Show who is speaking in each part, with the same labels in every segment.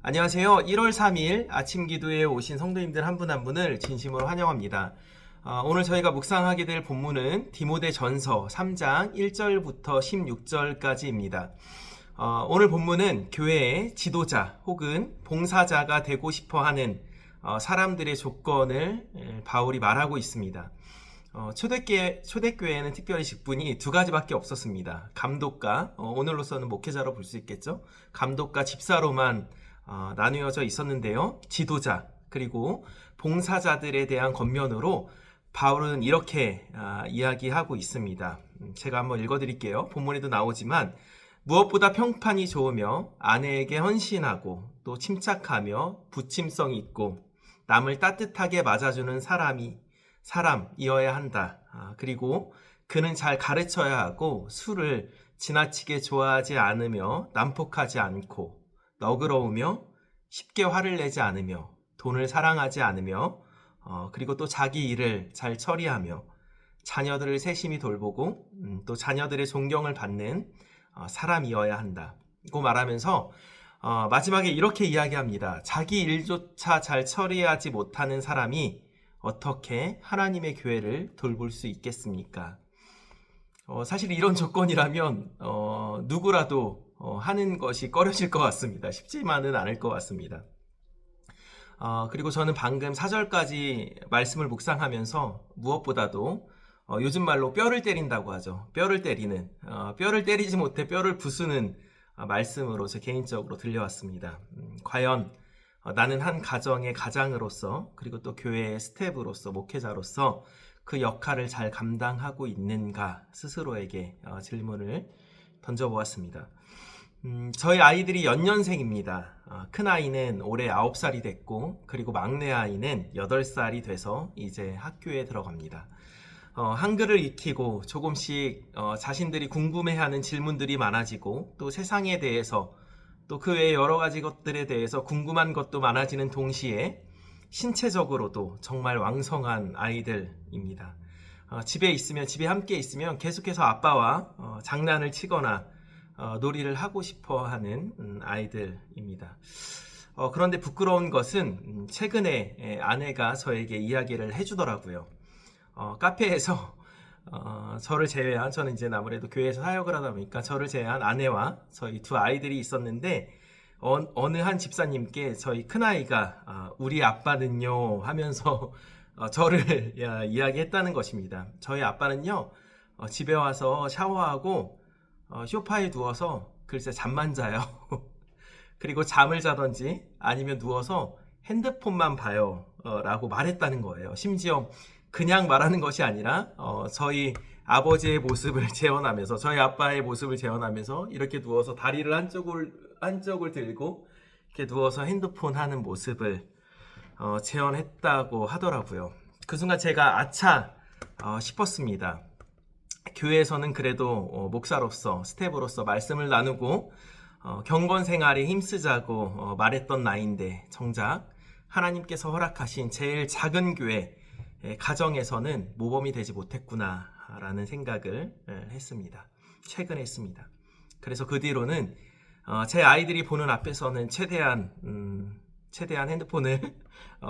Speaker 1: 안녕하세요. 1월 3일 아침 기도에 오신 성도님들 한 분 한 분을 진심으로 환영합니다. 오늘 저희가 묵상하게 될 본문은 디모데전서 3장 1절부터 16절까지입니다. 오늘 본문은 교회의 지도자 혹은 봉사자가 되고 싶어 하는 사람들의 조건을 바울이 말하고 있습니다. 초대교회에는 특별히 직분이 두 가지밖에 없었습니다. 감독과, 오늘로서는 목회자로 볼 수 있겠죠. 감독과 집사로만 나누어져 있었는데요. 지도자 그리고 봉사자들에 대한 겉면으로 바울은 이렇게 이야기하고 있습니다. 제가 한번 읽어드릴게요. 본문에도 나오지만 무엇보다 평판이 좋으며 아내에게 헌신하고 또 침착하며 부침성이 있고 남을 따뜻하게 맞아주는 사람이어야 한다. 그리고 그는 잘 가르쳐야 하고 술을 지나치게 좋아하지 않으며 난폭하지 않고 너그러우며 쉽게 화를 내지 않으며 돈을 사랑하지 않으며 그리고 또 자기 일을 잘 처리하며 자녀들을 세심히 돌보고 또 자녀들의 존경을 받는 사람이어야 한다고 말하면서 마지막에 이렇게 이야기합니다. 자기 일조차 잘 처리하지 못하는 사람이 어떻게 하나님의 교회를 돌볼 수 있겠습니까? 사실 이런 조건이라면 누구라도 하는 것이 꺼려질 것 같습니다. 쉽지만은 않을 것 같습니다. 그리고 저는 방금 4절까지 말씀을 묵상하면서 무엇보다도 요즘 말로 뼈를 때린다고 하죠. 뼈를 때리는, 뼈를 때리지 못해 뼈를 부수는 말씀으로 제 개인적으로 들려왔습니다. 과연 나는 한 가정의 가장으로서 그리고 또 교회의 스텝으로서 목회자로서 그 역할을 잘 감당하고 있는가 스스로에게 질문을 던져보았습니다. 저희 아이들이 연년생입니다. 큰아이는 올해 9살이 됐고 그리고 막내아이는 8살이 돼서 이제 학교에 들어갑니다. 한글을 익히고 조금씩 자신들이 궁금해하는 질문들이 많아지고 또 세상에 대해서 또 그 외의 여러 가지 것들에 대해서 궁금한 것도 많아지는 동시에 신체적으로도 정말 왕성한 아이들입니다. 집에 함께 있으면 계속해서 아빠와 장난을 치거나 놀이를 하고 싶어 하는 아이들입니다. 그런데 부끄러운 것은 최근에 아내가 저에게 이야기를 해주더라고요. 카페에서 저를 제외한, 저는 이제 아무래도 교회에서 사역을 하다 보니까 저를 제외한 아내와 저희 두 아이들이 있었는데 어느 한 집사님께 저희 큰아이가 우리 아빠는요 하면서 저를 이야기했다는 것입니다. 저희 아빠는요 집에 와서 샤워하고 소파에 누워서 글쎄 잠만 자요. 그리고 잠을 자던지 아니면 누워서 핸드폰만 봐요 라고 말했다는 거예요. 심지어 그냥 말하는 것이 아니라 저희 아버지의 모습을 재현하면서, 저희 아빠의 모습을 재현하면서 이렇게 누워서 다리를 한쪽을 들고 이렇게 누워서 핸드폰 하는 모습을 재현했다고 하더라고요. 그 순간 제가 아차 싶었습니다. 교회에서는 그래도 목사로서, 스텝으로서 말씀을 나누고 경건 생활에 힘쓰자고 말했던 나이인데 정작 하나님께서 허락하신 제일 작은 교회 가정에서는 모범이 되지 못했구나 라는 생각을 했습니다. 최근에 했습니다. 그래서 그 뒤로는 제 아이들이 보는 앞에서는 최대한 핸드폰을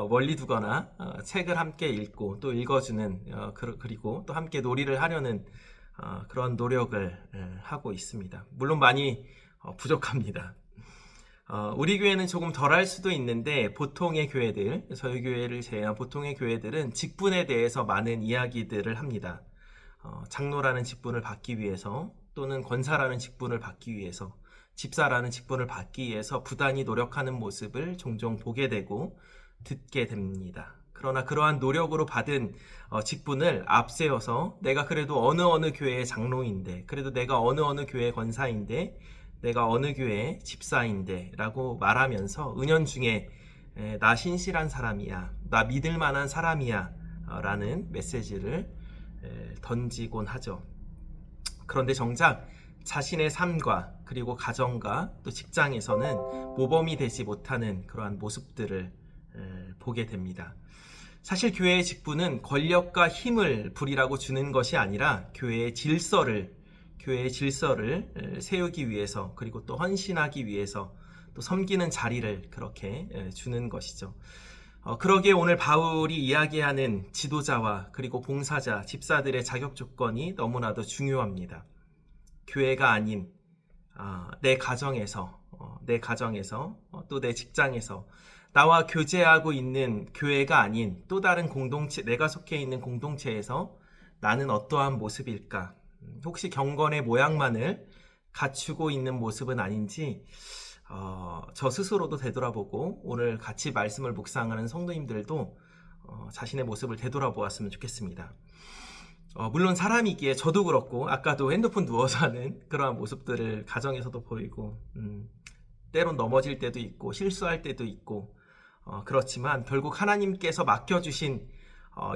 Speaker 1: 멀리 두거나 책을 함께 읽고 또 읽어주는 그리고 또 함께 놀이를 하려는 그런 노력을 하고 있습니다. 물론 많이 부족합니다. 우리 교회는 조금 덜할 수도 있는데 보통의 교회들, 저희 교회를 제외한 보통의 교회들은 직분에 대해서 많은 이야기들을 합니다. 장로라는 직분을 받기 위해서 또는 권사라는 직분을 받기 위해서 집사라는 직분을 받기 위해서 부단히 노력하는 모습을 종종 보게 되고 듣게 됩니다. 그러나 그러한 노력으로 받은 직분을 앞세워서 내가 그래도 어느 교회의 장로인데, 그래도 내가 어느 교회의 권사인데, 내가 어느 교회의 집사인데 라고 말하면서 은연중에 나 신실한 사람이야, 나 믿을 만한 사람이야 라는 메시지를 던지곤 하죠. 그런데 정작 자신의 삶과 그리고 가정과 또 직장에서는 모범이 되지 못하는 그러한 모습들을 보게 됩니다. 사실 교회의 직분은 권력과 힘을 부리라고 주는 것이 아니라 교회의 질서를 세우기 위해서, 그리고 또 헌신하기 위해서, 또 섬기는 자리를 그렇게 주는 것이죠. 그러기에 오늘 바울이 이야기하는 지도자와 그리고 봉사자, 집사들의 자격 조건이 너무나도 중요합니다. 교회가 아닌 내 가정에서, 또 내 직장에서 나와 교제하고 있는 교회가 아닌 또 다른 공동체, 내가 속해 있는 공동체에서 나는 어떠한 모습일까? 혹시 경건의 모양만을 갖추고 있는 모습은 아닌지 저 스스로도 되돌아보고 오늘 같이 말씀을 묵상하는 성도님들도 자신의 모습을 되돌아보았으면 좋겠습니다. 물론 사람이기에 저도 그렇고 아까도 핸드폰 누워서 하는 그러한 모습들을 가정에서도 보이고 때론 넘어질 때도 있고 실수할 때도 있고 그렇지만 결국 하나님께서 맡겨주신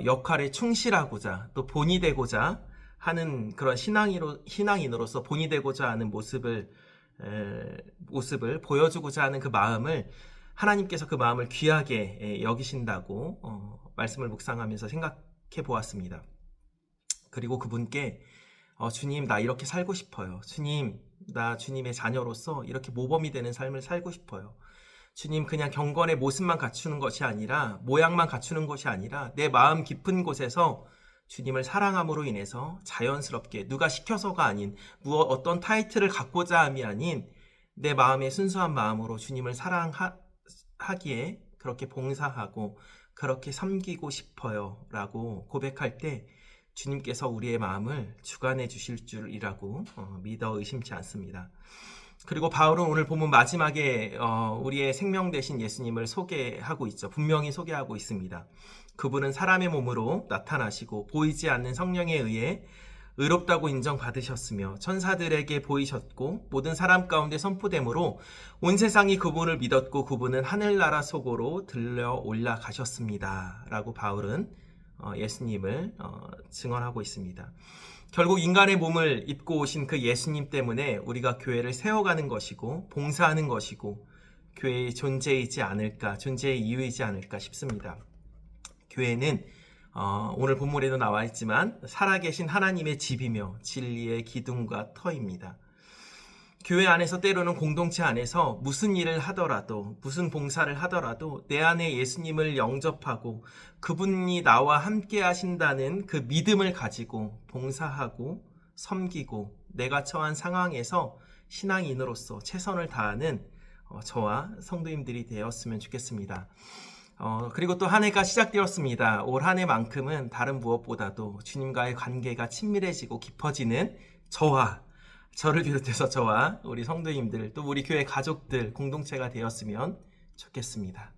Speaker 1: 역할에 충실하고자 또 본이 되고자 하는 그런 신앙인으로서 본이 되고자 하는 모습을 보여주고자 하는 그 마음을 하나님께서 그 마음을 귀하게 여기신다고 말씀을 묵상하면서 생각해 보았습니다. 그리고 그분께 주님 나 이렇게 살고 싶어요. 주님 나 주님의 자녀로서 이렇게 모범이 되는 삶을 살고 싶어요. 주님 그냥 경건의 모습만 갖추는 것이 아니라 모양만 갖추는 것이 아니라 내 마음 깊은 곳에서 주님을 사랑함으로 인해서 자연스럽게 누가 시켜서가 아닌 어떤 타이틀을 갖고자 함이 아닌 내 마음의 순수한 마음으로 주님을 사랑하기에 그렇게 봉사하고 그렇게 섬기고 싶어요 라고 고백할 때 주님께서 우리의 마음을 주관해 주실 줄이라고 믿어 의심치 않습니다. 그리고 바울은 오늘 본문 마지막에 우리의 생명 되신 예수님을 소개하고 있죠. 분명히 소개하고 있습니다. 그분은 사람의 몸으로 나타나시고 보이지 않는 성령에 의해 의롭다고 인정받으셨으며 천사들에게 보이셨고 모든 사람 가운데 선포됨으로 온 세상이 그분을 믿었고 그분은 하늘나라 속으로 들려 올라가셨습니다. 라고 바울은 예수님을 증언하고 있습니다. 결국 인간의 몸을 입고 오신 그 예수님 때문에 우리가 교회를 세워가는 것이고 봉사하는 것이고 교회의 존재의 이유이지 않을까 싶습니다. 교회는 오늘 본문에도 나와 있지만 살아계신 하나님의 집이며 진리의 기둥과 터입니다. 교회 안에서 때로는 공동체 안에서 무슨 일을 하더라도 무슨 봉사를 하더라도 내 안에 예수님을 영접하고 그분이 나와 함께 하신다는 그 믿음을 가지고 봉사하고 섬기고 내가 처한 상황에서 신앙인으로서 최선을 다하는 저와 성도님들이 되었으면 좋겠습니다. 그리고 또 한 해가 시작되었습니다. 올 한 해만큼은 다른 무엇보다도 주님과의 관계가 친밀해지고 깊어지는 저를 비롯해서 저와 우리 성도님들 또 우리 교회 가족들 공동체가 되었으면 좋겠습니다.